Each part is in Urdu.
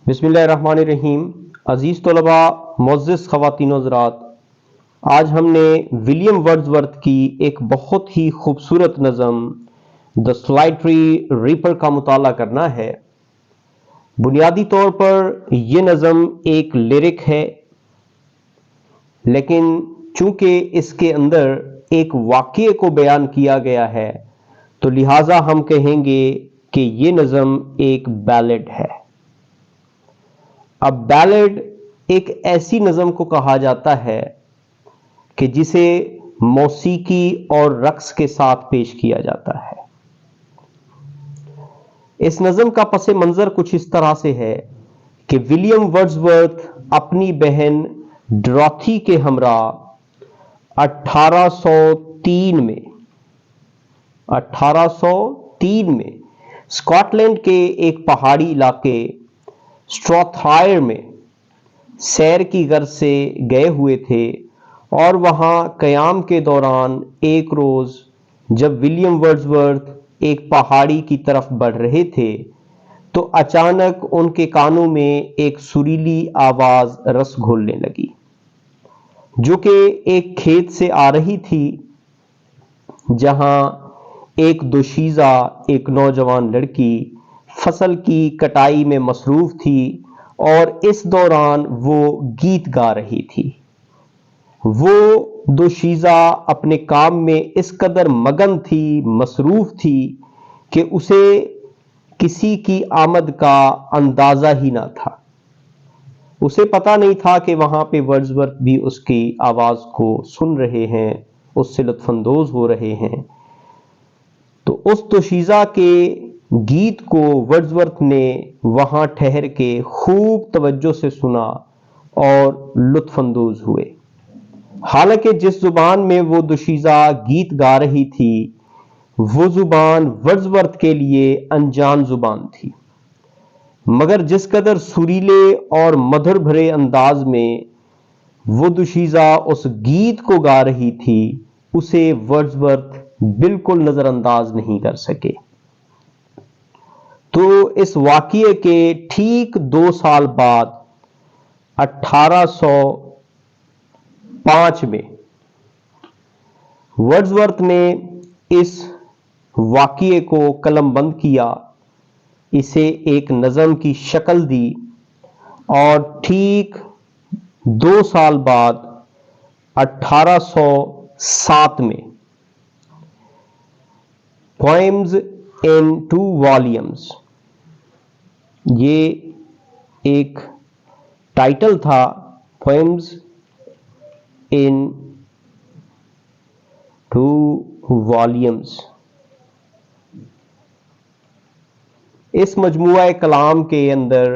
بسم اللہ الرحمن الرحیم۔ عزیز طلباء، معزز خواتین و حضرات، آج ہم نے ولیم ورڈزورتھ کی ایک بہت ہی خوبصورت نظم دی سولائٹری ریپر کا مطالعہ کرنا ہے۔ بنیادی طور پر یہ نظم ایک لیرک ہے، لیکن چونکہ اس کے اندر ایک واقعے کو بیان کیا گیا ہے تو لہٰذا ہم کہیں گے کہ یہ نظم ایک بیلڈ ہے۔ اب بیلڈ ایک ایسی نظم کو کہا جاتا ہے کہ جسے موسیقی اور رقص کے ساتھ پیش کیا جاتا ہے۔ اس نظم کا پس منظر کچھ اس طرح سے ہے کہ ولیم ورڈزورتھ اپنی بہن ڈراتھی کے ہمراہ 1803 میں اسکاٹ لینڈ کے ایک پہاڑی علاقے اسٹراتھائر میں سیر کی غرض سے گئے ہوئے تھے، اور وہاں قیام کے دوران ایک روز جب ولیم ورڈزورتھ ایک پہاڑی کی طرف بڑھ رہے تھے تو اچانک ان کے کانوں میں ایک سریلی آواز رس گھولنے لگی، جو کہ ایک کھیت سے آ رہی تھی جہاں ایک دوشیزہ، ایک نوجوان لڑکی فصل کی کٹائی میں مصروف تھی اور اس دوران وہ گیت گا رہی تھی۔ وہ دوشیزہ اپنے کام میں اس قدر مگن تھی، مصروف تھی کہ اسے کسی کی آمد کا اندازہ ہی نہ تھا۔ اسے پتہ نہیں تھا کہ وہاں پہ ورڈزورتھ بھی اس کی آواز کو سن رہے ہیں، اس سے لطف اندوز ہو رہے ہیں۔ تو اس دوشیزہ کے گیت کو ورڈزورتھ نے وہاں ٹھہر کے خوب توجہ سے سنا اور لطف اندوز ہوئے۔ حالانکہ جس زبان میں وہ دوشیزہ گیت گا رہی تھی وہ زبان ورڈزورتھ کے لیے انجان زبان تھی، مگر جس قدر سریلے اور مدھر بھرے انداز میں وہ دوشیزہ اس گیت کو گا رہی تھی اسے ورڈزورتھ بالکل نظر انداز نہیں کر سکے۔ تو اس واقعے کے ٹھیک 2 سال بعد 1805 میں ورڈزورتھ نے اس واقعے کو قلم بند کیا، اسے ایک نظم کی شکل دی، اور ٹھیک 2 سال بعد 1807 میں پوئمز in 2 volumes، یہ ایک ٹائٹل تھا، پوئمز in 2 volumes۔ اس مجموعہ کلام کے اندر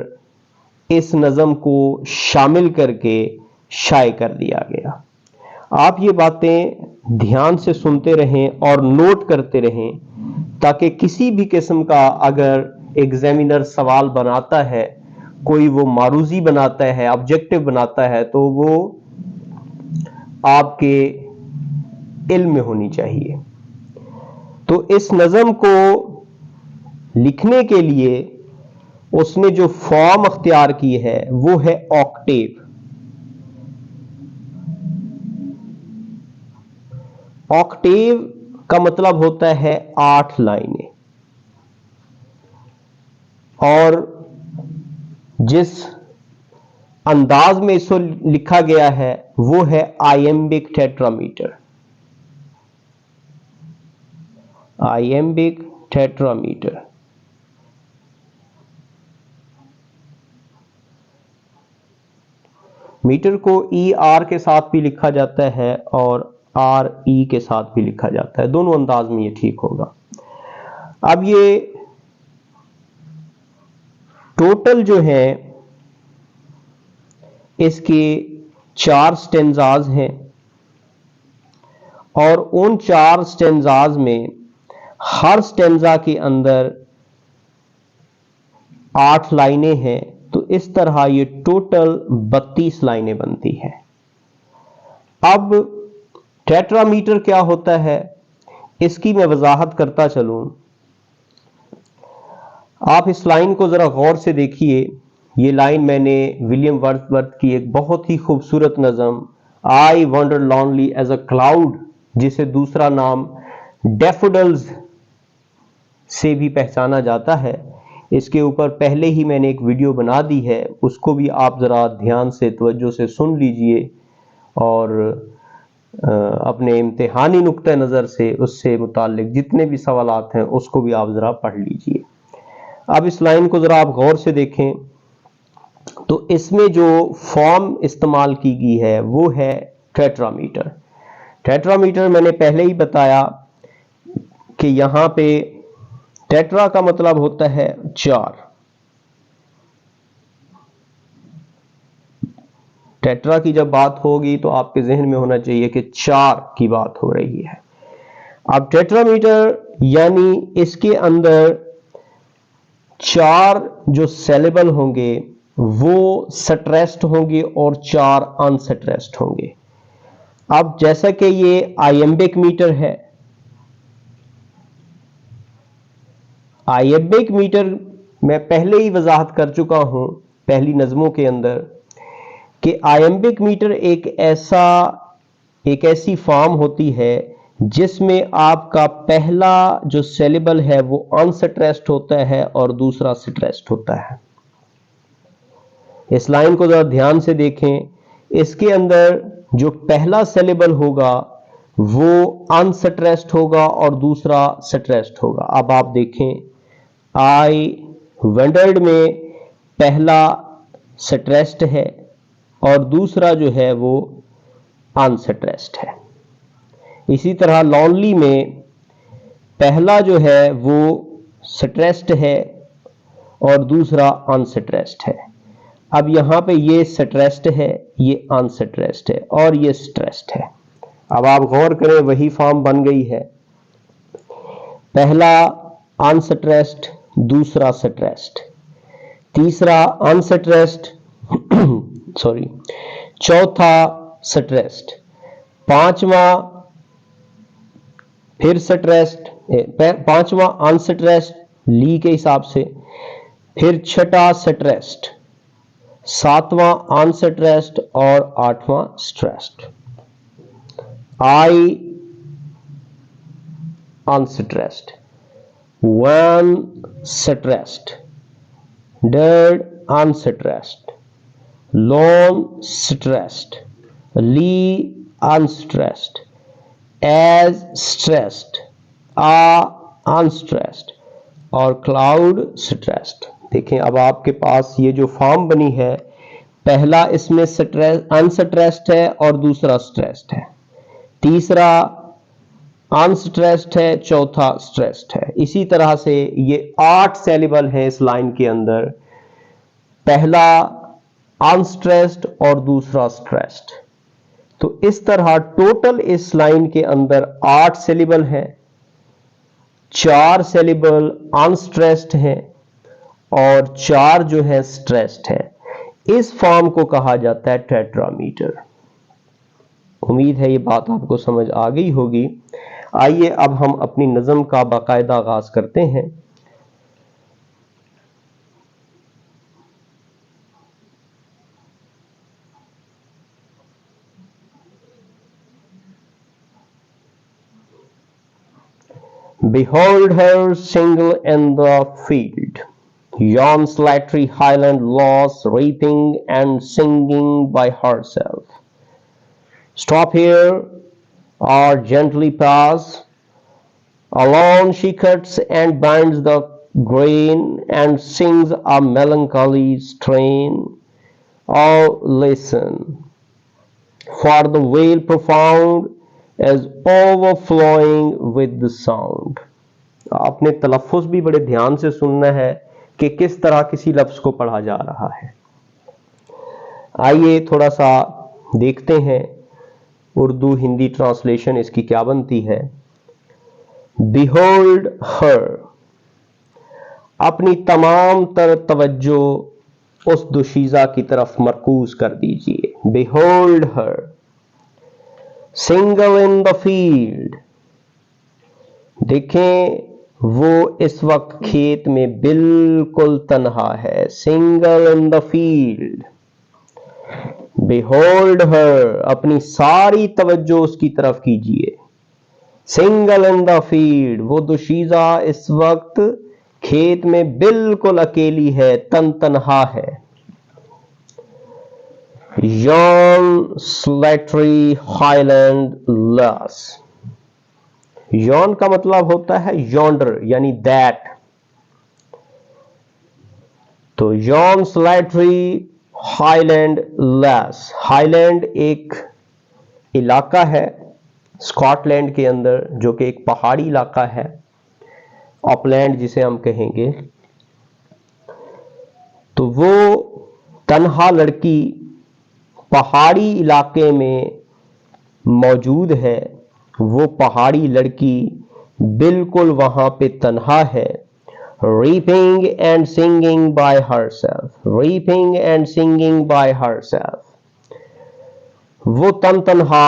اس نظم کو شامل کر کے شائع کر دیا گیا۔ آپ یہ باتیں دھیان سے سنتے رہیں اور نوٹ کرتے رہیں تاکہ کسی بھی قسم کا اگر ایگزامینر سوال بناتا ہے، کوئی وہ معروضی بناتا ہے، آبجیکٹو بناتا ہے، تو وہ آپ کے علم میں ہونی چاہیے۔ تو اس نظم کو لکھنے کے لیے اس نے جو فارم اختیار کی ہے وہ ہے آکٹیو۔ آکٹیو کا مطلب ہوتا ہے 8 لائنیں، اور جس انداز میں اس کو لکھا گیا ہے وہ ہے آئیمبک ٹیٹرامیٹر۔ آئیمبک ٹیٹرامیٹر۔ میٹر کو ER کے ساتھ بھی لکھا جاتا ہے اور RE کے ساتھ بھی لکھا جاتا ہے، دونوں انداز میں یہ ٹھیک ہوگا۔ اب یہ ٹوٹل جو ہے اس کے 4 سٹینزاز ہیں، اور ان 4 سٹینزاز میں ہر سٹینزا کے اندر 8 لائنیں ہیں، تو اس طرح یہ ٹوٹل 32 لائنیں بنتی ہیں۔ اب ٹیٹرامیٹر کیا ہوتا ہے اس کی میں وضاحت کرتا چلوں۔ آپ اس لائن کو ذرا غور سے دیکھیے یہ لائن میں نے ولیم ورڈسورتھ کی ایک بہت ہی خوبصورت نظم I wander lonely as a cloud, جسے دوسرا نام ڈیفوڈلز سے بھی پہچانا جاتا ہے، اس کے اوپر پہلے ہی میں نے ایک ویڈیو بنا دی ہے، اس کو بھی آپ ذرا دھیان سے توجہ سے سن لیجئے اور اپنے امتحانی نقطہ نظر سے اس سے متعلق جتنے بھی سوالات ہیں اس کو بھی آپ ذرا پڑھ لیجئے۔ اب اس لائن کو ذرا آپ غور سے دیکھیں تو اس میں جو فارم استعمال کی گئی ہے وہ ہے ٹیٹرامیٹر۔ ٹیٹرامیٹر میں نے پہلے ہی بتایا کہ یہاں پہ ٹیٹرا کا مطلب ہوتا ہے 4۔ ٹیٹرا کی جب بات ہوگی تو آپ کے ذہن میں ہونا چاہیے کہ 4 کی بات ہو رہی ہے۔ اب ٹیٹرامیٹر یعنی اس کے اندر 4 جو سیلیبل ہوں گے وہ سٹریسڈ ہوں گے اور 4 انسٹریسڈ ہوں گے۔ اب جیسا کہ یہ آئیمبک میٹر ہے، آئیمبک میٹر میں پہلے ہی وضاحت کر چکا ہوں پہلی نظموں کے اندر کہ آئیمبک میٹر ایک ایسی فارم ہوتی ہے جس میں آپ کا پہلا جو سیلیبل ہے وہ انسٹریسڈ ہوتا ہے اور دوسرا سٹریسڈ ہوتا ہے۔ اس لائن کو ذرا دھیان سے دیکھیں، اس کے اندر جو پہلا سیلیبل ہوگا وہ انسٹریسڈ ہوگا اور دوسرا سٹریسڈ ہوگا۔ اب آپ دیکھیں آئی وینڈرڈ میں پہلا سٹریسڈ ہے اور دوسرا جو ہے وہ انسٹریسڈ ہے۔ اسی طرح لونلی میں پہلا جو ہے وہ سٹریسڈ ہے اور دوسرا انسٹریسڈ ہے۔ اب یہاں پہ یہ سٹریسڈ ہے، یہ انسٹریسڈ ہے اور یہ سٹریسڈ ہے۔ اب آپ غور کریں وہی فارم بن گئی ہے، پہلا انسٹریسڈ، دوسرا سٹریسڈ، تیسرا انسٹریسڈ چوتھا سٹریسڈ، پانچواں پھر سٹریسڈ، پانچواں انسٹریسڈ لی کے حساب سے، پھر چھٹا سٹریسڈ، ساتواں انسٹریسڈ اور آٹھواں سٹریسڈ۔ آئی unstressed, one stressed, dad unstressed, lone stressed, Lee unstressed, as stressed, unstressed اور cloud stressed۔ دیکھیں اب آپ کے پاس یہ جو فارم بنی ہے، پہلا اس میں انسٹریسڈ ہے اور دوسرا سٹریسڈ ہے، تیسرا انسٹریسڈ ہے، چوتھا سٹریسڈ ہے۔ اسی طرح سے یہ 8 سیلیبل ہیں اس لائن کے اندر، پہلا انسٹریسڈ اور دوسرا سٹریسڈ۔ تو اس طرح ٹوٹل اس لائن کے اندر 8 سیلیبل ہیں، 4 سیلیبل انسٹریسڈ ہیں اور 4 جو ہے سٹریسڈ ہے۔ اس فارم کو کہا جاتا ہے ٹیٹرامیٹر۔ امید ہے یہ بات آپ کو سمجھ آ گئی ہوگی۔ آئیے اب ہم اپنی نظم کا باقاعدہ آغاز کرتے ہیں۔ Behold her single in the field, yon solitary highland lost, reaping and singing by herself. Stop here or gently pass. Alone she cuts and binds the grain and sings a melancholy strain. Oh, listen, for the vale profound is overflowing with the sound. آپ نے تلفظ بھی بڑے دھیان سے سننا ہے کہ کس طرح کسی لفظ کو پڑھا جا رہا ہے۔ آئیے تھوڑا سا دیکھتے ہیں اردو ہندی ٹرانسلیشن اس کی کیا بنتی ہے۔ Behold her، اپنی تمام تر توجہ اس دوشیزہ کی طرف مرکوز کر دیجئے۔ Behold her single in the field، دیکھیں وہ اس وقت کھیت میں بالکل تنہا ہے. Single in the field. Behold her. اپنی ساری توجہ اس کی طرف کیجئے. Single in the field. وہ دوشیزہ اس وقت کھیت میں بالکل اکیلی ہے, تنہا ہے. Yon solitary highland lass. یون کا مطلب ہوتا ہے یونڈر یعنی دیٹ. تو یون سلیٹری ہائی لینڈ لیس. ہائی لینڈ ایک علاقہ ہے اسکاٹ لینڈ کے اندر جو کہ ایک پہاڑی علاقہ ہے, اپ لینڈ جسے ہم کہیں گے. تو وہ تنہا لڑکی پہاڑی علاقے میں موجود ہے. وہ پہاڑی لڑکی بالکل وہاں پہ تنہا ہے. Reaping and singing by herself. Reaping and singing by herself. وہ تنہا,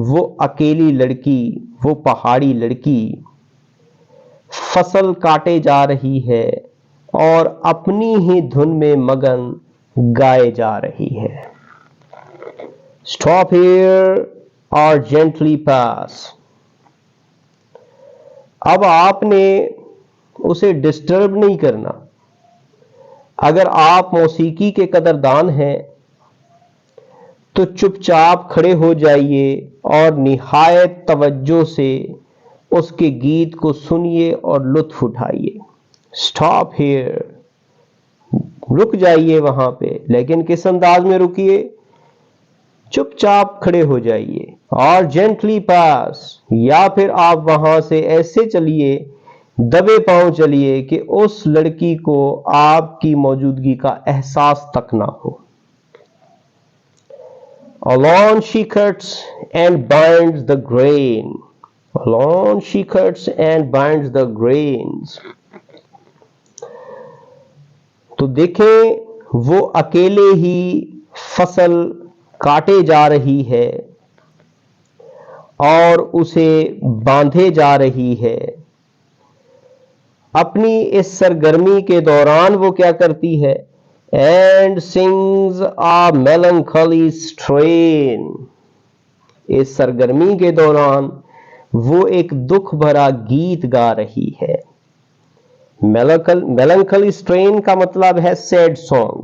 وہ اکیلی لڑکی, وہ پہاڑی لڑکی فصل کاٹے جا رہی ہے اور اپنی ہی دھن میں مگن گائے جا رہی ہے. Stop here or gently pass. اب آپ نے اسے ڈسٹرب نہیں کرنا. اگر آپ موسیقی کے قدردان ہیں تو چپ چاپ کھڑے ہو جائیے اور نہایت توجہ سے اس کے گیت کو سنیے اور لطف اٹھائیے. Stop here. رک جائیے وہاں پہ, لیکن کس انداز میں رکیے؟ چپ چاپ کھڑے ہو جائیے. اور جینٹلی پاس, یا پھر آپ وہاں سے ایسے چلیے, دبے پاؤں چلیے کہ اس لڑکی کو آپ کی موجودگی کا احساس تک نہ ہو. Alone she cuts and binds the grain. Alone she cuts and binds the grains. تو دیکھیں وہ اکیلے ہی فصل کاٹے جا رہی ہے اور اسے باندھے جا رہی ہے. اپنی اس سرگرمی کے دوران وہ کیا کرتی ہے؟ And sings a melancholy strain. اس سرگرمی کے دوران وہ ایک دکھ بھرا گیت گا رہی ہے. melancholy strain کا مطلب ہے sad song.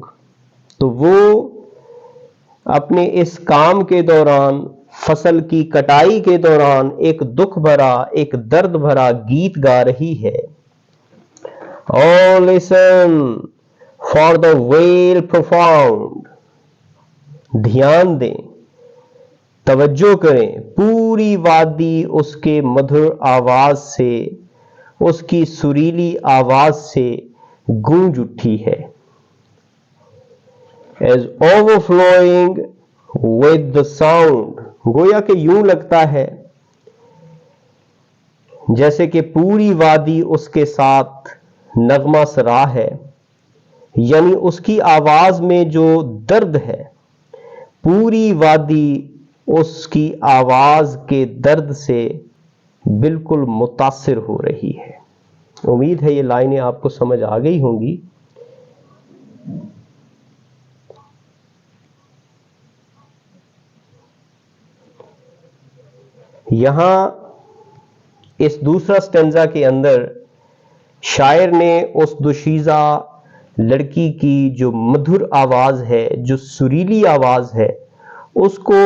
تو وہ اپنے اس کام کے دوران, فصل کی کٹائی کے دوران ایک دکھ بھرا, ایک درد بھرا گیت گا رہی ہے. Oh listen for the wail profound. دھیان دیں, توجہ کریں, پوری وادی اس کے مدھر آواز سے, اس کی سریلی آواز سے گونج اٹھی ہے. As overflowing with the sound. گویا کہ یوں لگتا ہے جیسے کہ پوری وادی اس کے ساتھ نغمہ سرا ہے, یعنی اس کی آواز میں جو درد ہے, پوری وادی اس کی آواز کے درد سے بالکل متاثر ہو رہی ہے. امید ہے یہ لائنیں آپ کو سمجھ آ گئی ہوں گی. یہاں اس دوسرا سٹینزا کے اندر شاعر نے اس دوشیزہ لڑکی کی جو مدھر آواز ہے, جو سریلی آواز ہے, اس کو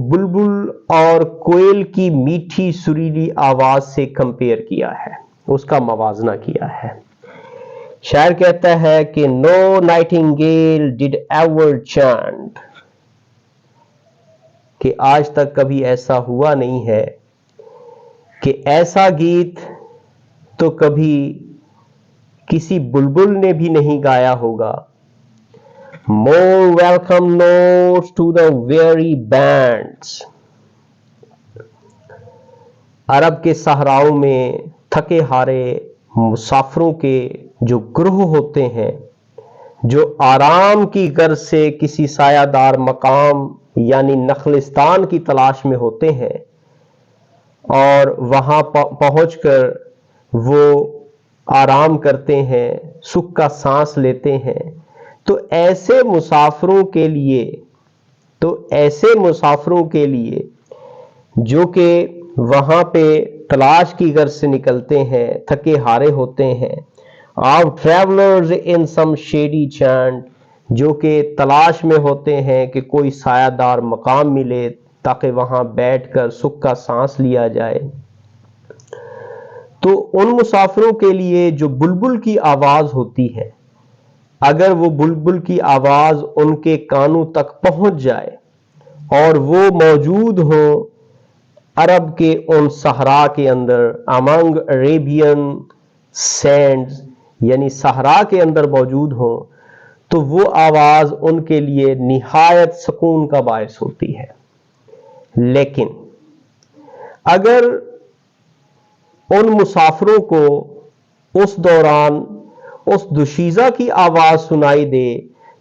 بلبل اور کوئل کی میٹھی سریلی آواز سے کمپیئر کیا ہے, اس کا موازنہ کیا ہے. شاعر کہتا ہے کہ no nightingale did ever chant. کہ آج تک کبھی ایسا ہوا نہیں ہے کہ ایسا گیت تو کبھی کسی بلبل نے بھی نہیں گایا ہوگا. More welcome notes to the weary bands. عرب کے صحراؤں میں تھکے ہارے مسافروں کے جو گروہ ہوتے ہیں, جو آرام کی غرض سے کسی سایہ دار مقام یعنی نخلستان کی تلاش میں ہوتے ہیں, اور وہاں پہنچ کر وہ آرام کرتے ہیں، سکھ کا سانس لیتے ہیں، تو ایسے مسافروں کے لیے جو کہ وہاں پہ تلاش کی غرض سے نکلتے ہیں، تھکے ہارے ہوتے ہیں، of travellers in some shady haunt, جو کہ تلاش میں ہوتے ہیں کہ کوئی سایہ دار مقام ملے تاکہ وہاں بیٹھ کر سکھ کا سانس لیا جائے، تو ان مسافروں کے لیے جو بلبل کی آواز ہوتی ہے، اگر وہ بلبل کی آواز ان کے کانوں تک پہنچ جائے اور وہ موجود ہوں عرب کے ان صحرا کے اندر، امنگ عریبین سینڈز، یعنی صحرا کے اندر موجود ہوں، تو وہ آواز ان کے لیے نہایت سکون کا باعث ہوتی ہے۔ لیکن اگر ان مسافروں کو اس دوران اس دوشیزہ کی آواز سنائی دے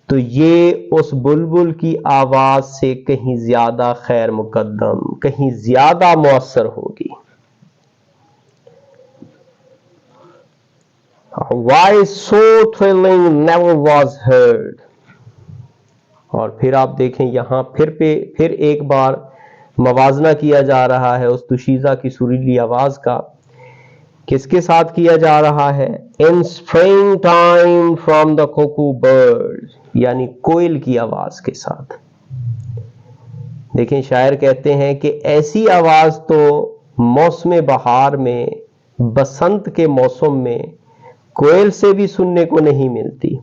تو یہ اس بلبل کی آواز سے کہیں زیادہ خیر مقدم، کہیں زیادہ مؤثر ہوگی۔ Voice so thrilling never was heard۔ اور پھر آپ دیکھیں یہاں پھر ایک بار موازنہ کیا جا رہا ہے اس دوشیزہ کی سریلی آواز کا، کس کے ساتھ کیا جا رہا ہے؟ In spring time from the cuckoo bird، یعنی کوئل کی آواز کے ساتھ۔ دیکھیں شاعر کہتے ہیں کہ ایسی آواز تو موسم بہار میں، بسنت کے موسم میں کوئل سے بھی سننے کو نہیں ملتی۔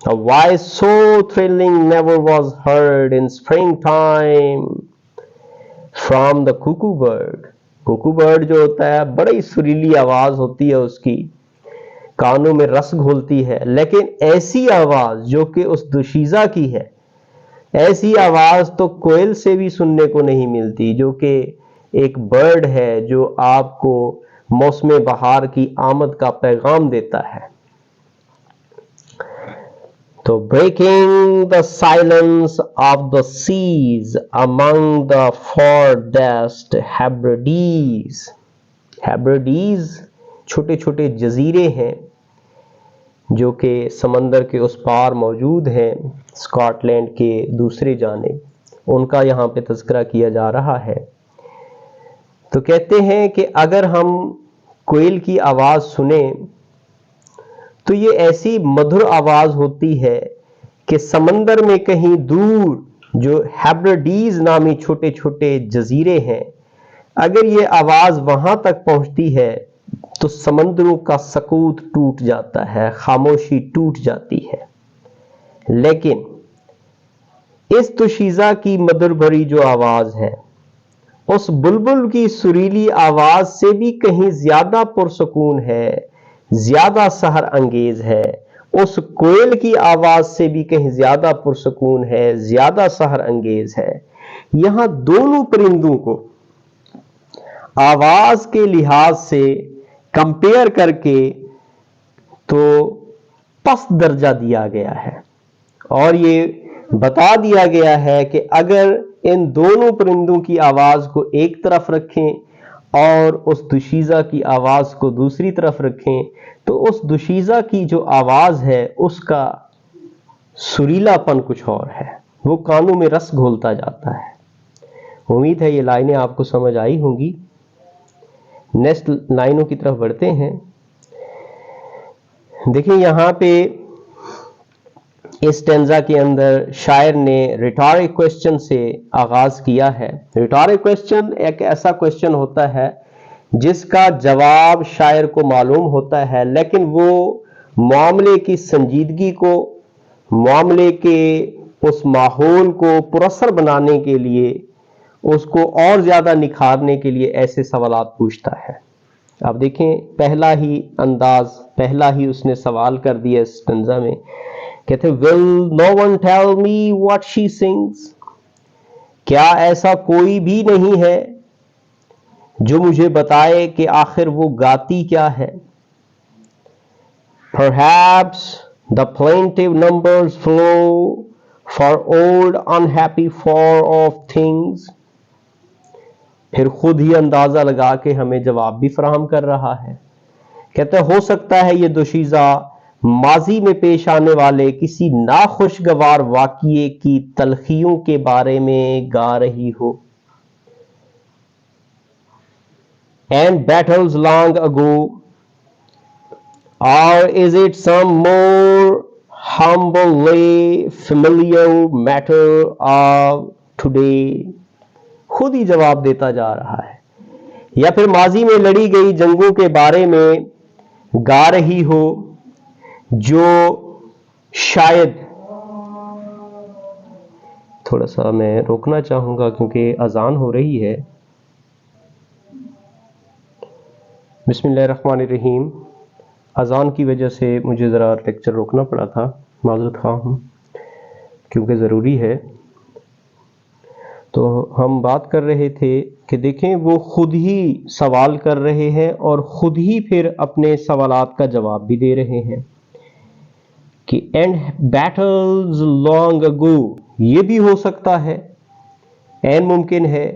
A voice so thrilling never was heard in springtime from the cuckoo bird۔ Cuckoo bird جو ہوتا ہے بڑی سریلی آواز ہوتی ہے اس کی، کانوں میں رس گھولتی ہے، لیکن ایسی آواز جو کہ اس دوشیزہ کی ہے، ایسی آواز تو کوئل سے بھی سننے کو نہیں ملتی، جو کہ ایک برڈ ہے جو آپ کو موسم بہار کی آمد کا پیغام دیتا ہے۔ تو breaking the silence of the seas among the farthest Hebrides۔ ہیبریڈیز چھوٹے چھوٹے جزیرے ہیں جو کہ سمندر کے اس پار موجود ہیں، اسکاٹ لینڈ کے دوسری جانب، ان کا یہاں پہ تذکرہ کیا جا رہا ہے۔ تو کہتے ہیں کہ اگر ہم کوئل کی آواز سنیں تو یہ ایسی مدھر آواز ہوتی ہے کہ سمندر میں کہیں دور جو ہیبریڈیز نامی چھوٹے چھوٹے جزیرے ہیں، اگر یہ آواز وہاں تک پہنچتی ہے تو سمندروں کا سکوت ٹوٹ جاتا ہے، خاموشی ٹوٹ جاتی ہے۔ لیکن اس دوشیزہ کی مدر بھری جو آواز ہے، اس بلبل کی سریلی آواز سے بھی کہیں زیادہ پرسکون ہے، زیادہ سحر انگیز ہے، اس کوئل کی آواز سے بھی کہیں زیادہ پرسکون ہے، زیادہ سحر انگیز ہے۔ یہاں دونوں پرندوں کو آواز کے لحاظ سے کمپیئر کر کے تو پست درجہ دیا گیا ہے، اور یہ بتا دیا گیا ہے کہ اگر ان دونوں پرندوں کی آواز کو ایک طرف رکھیں اور اس دوشیزہ کی آواز کو دوسری طرف رکھیں تو اس دوشیزہ کی جو آواز ہے اس کا سریلا پن کچھ اور ہے، وہ کانوں میں رس گھولتا جاتا ہے۔ امید ہے یہ لائنیں آپ کو سمجھ آئی ہوں گی۔ نیکسٹ لائنوں کی طرف بڑھتے ہیں۔ دیکھیں یہاں پہ اس اسٹینزا کے اندر شاعر نے ریٹورک کوسچن سے آغاز کیا ہے۔ ریٹورک کوسچن ایک ایسا کوسچن ہوتا ہے جس کا جواب شاعر کو معلوم ہوتا ہے، لیکن وہ معاملے کی سنجیدگی کو، معاملے کے اس ماحول کو پراثر بنانے کے لیے، اس کو اور زیادہ نکھارنے کے لیے ایسے سوالات پوچھتا ہے۔ اب دیکھیں پہلا ہی اس نے سوال کر دیا اس اسٹینزا میں، کہتے will no one tell me what she sings؟ کیا ایسا کوئی بھی نہیں ہے جو مجھے بتائے کہ آخر وہ گاتی کیا ہے؟ Perhaps the plaintive numbers flow for old unhappy far off things۔ پھر خود ہی اندازہ لگا کے ہمیں جواب بھی فراہم کر رہا ہے، کہتے ہیں ہو سکتا ہے یہ دوشیزہ ماضی میں پیش آنے والے کسی ناخوشگوار واقعے کی تلخیوں کے بارے میں گا رہی ہو. And battles long ago, or is it some more humbly familiar matter of today? خود ہی جواب دیتا جا رہا ہے. یا پھر ماضی میں لڑی گئی جنگوں کے بارے میں گا رہی ہو جو شاید، تھوڑا سا میں روکنا چاہوں گا کیونکہ اذان ہو رہی ہے. بسم اللہ الرحمن الرحیم. اذان کی وجہ سے مجھے ذرا لیکچر روکنا پڑا تھا، معذرت خواہ ہوں کیونکہ ضروری ہے. تو ہم بات کر رہے تھے کہ دیکھیں وہ خود ہی سوال کر رہے ہیں اور خود ہی پھر اپنے سوالات کا جواب بھی دے رہے ہیں کہ اینڈ بیٹلز لانگ اگو، یہ بھی ہو سکتا ہے، این ممکن ہے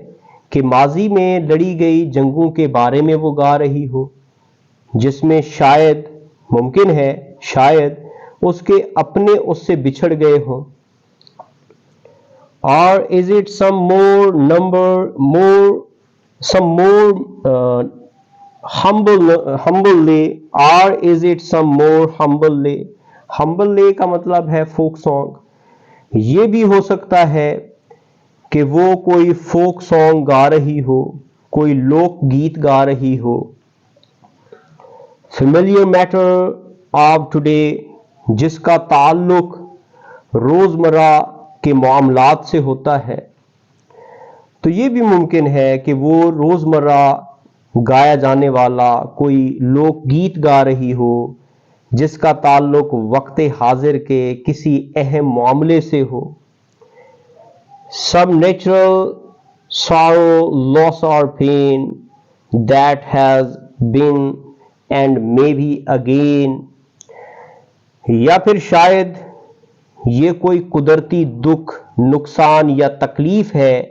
کہ ماضی میں لڑی گئی جنگوں کے بارے میں وہ گا رہی ہو جس میں شاید، ممکن ہے شاید اس کے اپنے اس سے بچھڑ گئے ہوں. اور is it some more humbly, or is it some more humbly کا مطلب ہے فوک سانگ. یہ بھی ہو سکتا ہے کہ وہ کوئی فوک سانگ گا رہی ہو، کوئی لوک گیت گا رہی ہو. familiar matter of today، جس کا تعلق روزمرہ کے معاملات سے ہوتا ہے. تو یہ بھی ممکن ہے کہ وہ روزمرہ گایا جانے والا کوئی لوک گیت گا رہی ہو جس کا تعلق وقت حاضر کے کسی اہم معاملے سے ہو. some natural sorrow, loss or pain that has been and maybe again، یا پھر شاید یہ کوئی قدرتی دکھ، نقصان یا تکلیف ہے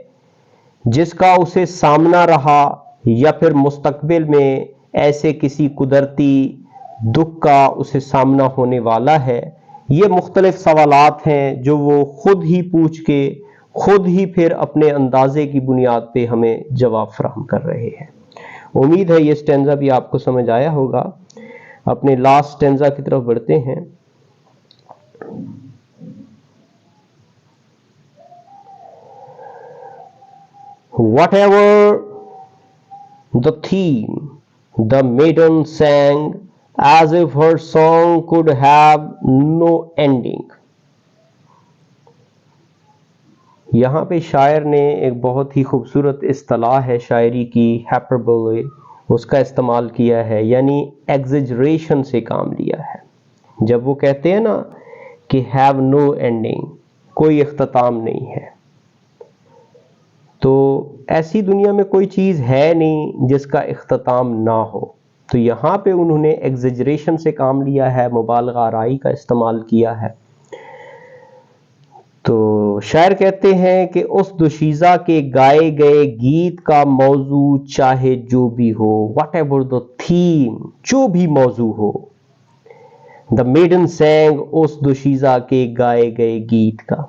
جس کا اسے سامنا رہا یا پھر مستقبل میں ایسے کسی قدرتی دکھ کا اسے سامنا ہونے والا ہے. یہ مختلف سوالات ہیں جو وہ خود ہی پوچھ کے خود ہی پھر اپنے اندازے کی بنیاد پہ ہمیں جواب فراہم کر رہے ہیں. امید ہے یہ سٹینزا بھی آپ کو سمجھ آیا ہوگا. اپنے لاسٹ سٹینزا کی طرف بڑھتے ہیں. Whatever the theme, the maiden sang as if her song could have no ending. یہاں پہ شاعر نے ایک بہت ہی خوبصورت اصطلاح ہے شاعری کی، hyperbole، اس کا استعمال کیا ہے، یعنی ایگزیجریشن سے کام لیا ہے. جب وہ کہتے ہیں نا کہ have no ending، کوئی اختتام نہیں ہے، تو ایسی دنیا میں کوئی چیز ہے نہیں جس کا اختتام نہ ہو. تو یہاں پہ انہوں نے ایگزیجریشن سے کام لیا ہے، مبالغہ آرائی کا استعمال کیا ہے. تو شاعر کہتے ہیں کہ اس دوشیزہ کے گائے گئے گیت کا موضوع چاہے جو بھی ہو، واٹ ایور دا تھیم، جو بھی موضوع ہو. دا میڈن سینگ، اس دوشیزہ کے گائے گئے گیت کا.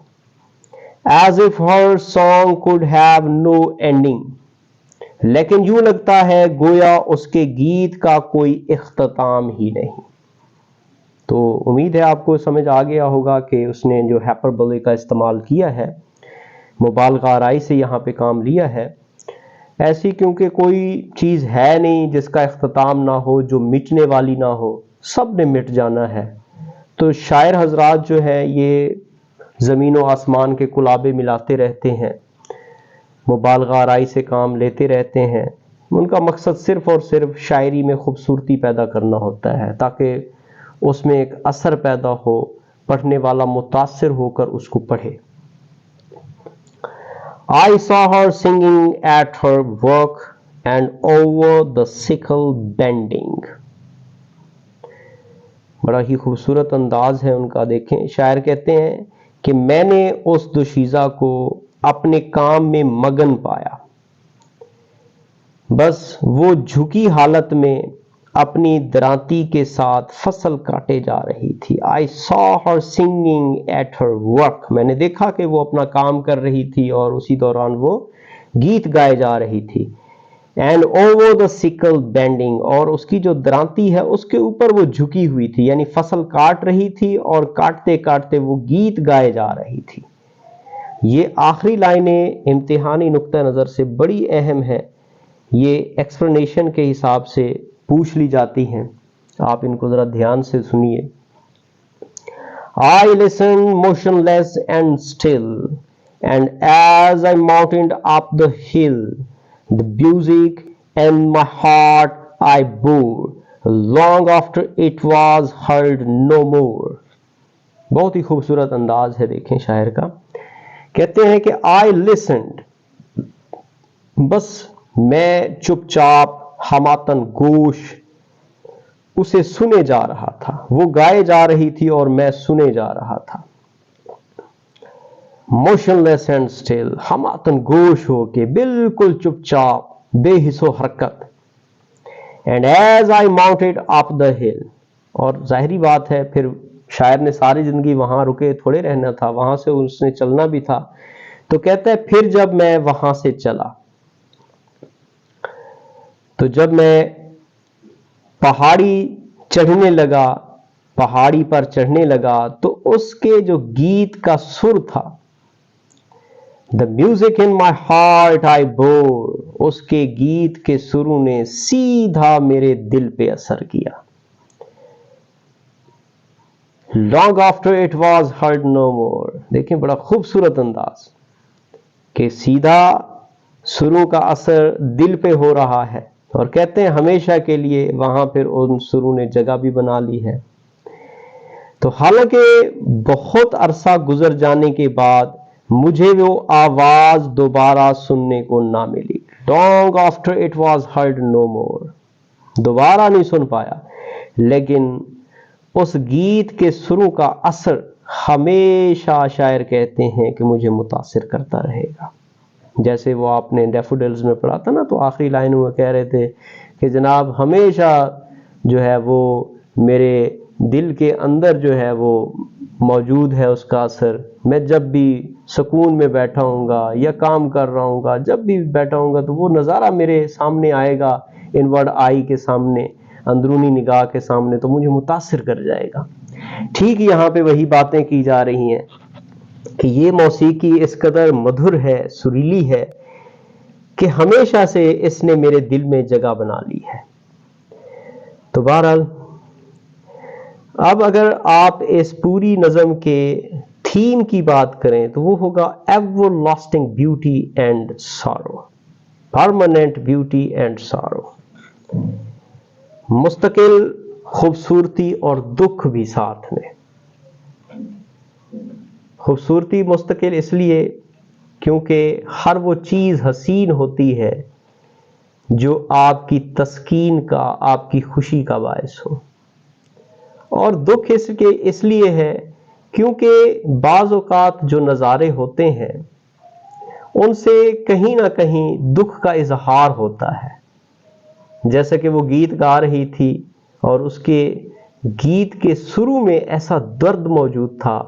as if her song could have no ending، لیکن یوں لگتا ہے گویا اس کے گیت کا کوئی اختتام ہی نہیں. تو امید ہے آپ کو سمجھ آ گیا ہوگا کہ اس نے جو ہیپربولے کا استعمال کیا ہے، مبالغہ آرائی سے یہاں پہ کام لیا ہے. ایسی کیونکہ کوئی چیز ہے نہیں جس کا اختتام نہ ہو، جو مٹنے والی نہ ہو، سب نے مٹ جانا ہے. تو شاعر حضرات جو ہے یہ زمین و آسمان کے کلابے ملاتے رہتے ہیں، مبالغہ آرائی سے کام لیتے رہتے ہیں. ان کا مقصد صرف اور صرف شاعری میں خوبصورتی پیدا کرنا ہوتا ہے تاکہ اس میں ایک اثر پیدا ہو، پڑھنے والا متاثر ہو کر اس کو پڑھے. I saw her singing at her work and over the sickle bending. بڑا ہی خوبصورت انداز ہے ان کا. دیکھیں شاعر کہتے ہیں کہ میں نے اس دوشیزہ کو اپنے کام میں مگن پایا، بس وہ جھکی حالت میں اپنی درانتی کے ساتھ فصل کاٹے جا رہی تھی. I saw her singing at her work. میں نے دیکھا کہ وہ اپنا کام کر رہی تھی اور اسی دوران وہ گیت گائے جا رہی تھی. And over the sickle bending, اور اس کی جو درانتی ہے اس کے اوپر وہ جھکی ہوئی تھی، یعنی فصل کاٹ رہی تھی اور کاٹتے کاٹتے وہ گیت گائے جا رہی تھی. یہ آخری لائنیں امتحانی نقطہ نظر سے بڑی اہم ہے. یہ ایکسپلینیشن کے حساب سے پوچھ لی جاتی ہیں. آپ ان کو ذرا دھیان سے سنیے. I listened motionless and still, and as I mounted up the hill, the music in my heart I bore, long after it was heard no more. بہت ہی خوبصورت انداز ہے دیکھیں شاعر کا. کہتے ہیں کہ I listened, بس میں چپ چاپ ہماتن گوش اسے سنے جا رہا تھا. وہ گائے جا رہی تھی اور میں سنے جا رہا تھا. motionless and still, ہماتن گوش ہو کے بالکل چپ چاپ بے حس و حرکت. and as I mounted up the hill, اور ظاہری بات ہے پھر شاعر نے ساری زندگی وہاں رکے تھوڑے رہنا تھا، وہاں سے اس نے چلنا بھی تھا. تو کہتا ہے پھر جب میں وہاں سے چلا، تو جب میں پہاڑی چڑھنے لگا، پہاڑی پر چڑھنے لگا، تو اس کے جو گیت کا سر تھا، the music in my heart I bore, اس کے گیت کے سروں نے سیدھا میرے دل پہ اثر کیا. long after it was heard no more. دیکھیں بڑا خوبصورت انداز کہ سیدھا سروں کا اثر دل پہ ہو رہا ہے، اور کہتے ہیں ہمیشہ کے لیے وہاں پھر ان سروں نے جگہ بھی بنا لی ہے. تو حالانکہ بہت عرصہ گزر جانے کے بعد مجھے وہ آواز دوبارہ سننے کو نہ ملی. long after it was heard no more, دوبارہ نہیں سن پایا، لیکن اس گیت کے سروں کا اثر ہمیشہ شاعر کہتے ہیں کہ مجھے متاثر کرتا رہے گا. جیسے وہ آپ نے ڈیفوڈلز میں پڑھا تھا نا، تو آخری لائن میں کہہ رہے تھے کہ جناب ہمیشہ جو ہے وہ میرے دل کے اندر جو ہے وہ موجود ہے اس کا اثر. میں جب بھی سکون میں بیٹھا ہوں گا یا کام کر رہا ہوں گا، جب بھی بیٹھا ہوں گا تو وہ نظارہ میرے سامنے آئے گا، انورڈ آئی کے سامنے، اندرونی نگاہ کے سامنے، تو مجھے متاثر کر جائے گا. ٹھیک یہاں پہ وہی باتیں کی جا رہی ہیں کہ یہ موسیقی اس قدر مدھر ہے، سریلی ہے، کہ ہمیشہ سے اس نے میرے دل میں جگہ بنا لی ہے. تو بہرحال اب اگر آپ اس پوری نظم کے تھیم کی بات کریں تو وہ ہوگا ایور لاسٹنگ بیوٹی اینڈ سارو، پرماننٹ بیوٹی اینڈ سارو، مستقل خوبصورتی اور دکھ بھی ساتھ میں. خوبصورتی مستقل اس لیے کیونکہ ہر وہ چیز حسین ہوتی ہے جو آپ کی تسکین کا، آپ کی خوشی کا باعث ہو. اور دکھ اس لیے ہے کیونکہ بعض اوقات جو نظارے ہوتے ہیں ان سے کہیں نہ کہیں دکھ کا اظہار ہوتا ہے. جیسا کہ وہ گیت گا رہی تھی اور اس کے گیت کے سروں میں ایسا درد موجود تھا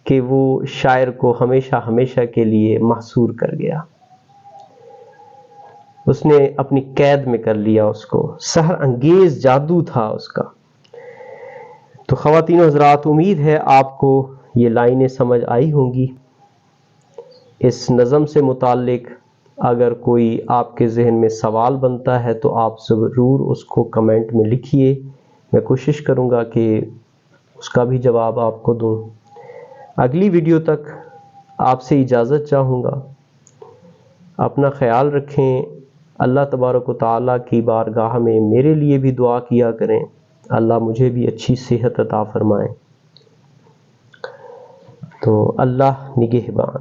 کہ وہ شاعر کو ہمیشہ ہمیشہ کے لیے محصور کر گیا. اس نے اپنی قید میں کر لیا اس کو، سحر انگیز جادو تھا اس کا. تو خواتین و حضرات، امید ہے آپ کو یہ لائنیں سمجھ آئی ہوں گی. اس نظم سے متعلق اگر کوئی آپ کے ذہن میں سوال بنتا ہے تو آپ ضرور اس کو کمنٹ میں لکھیے. میں کوشش کروں گا کہ اس کا بھی جواب آپ کو دوں. اگلی ویڈیو تک آپ سے اجازت چاہوں گا. اپنا خیال رکھیں. اللہ تبارک و تعالیٰ کی بارگاہ میں میرے لیے بھی دعا کیا کریں، اللہ مجھے بھی اچھی صحت عطا فرمائے. تو اللہ نگہبان.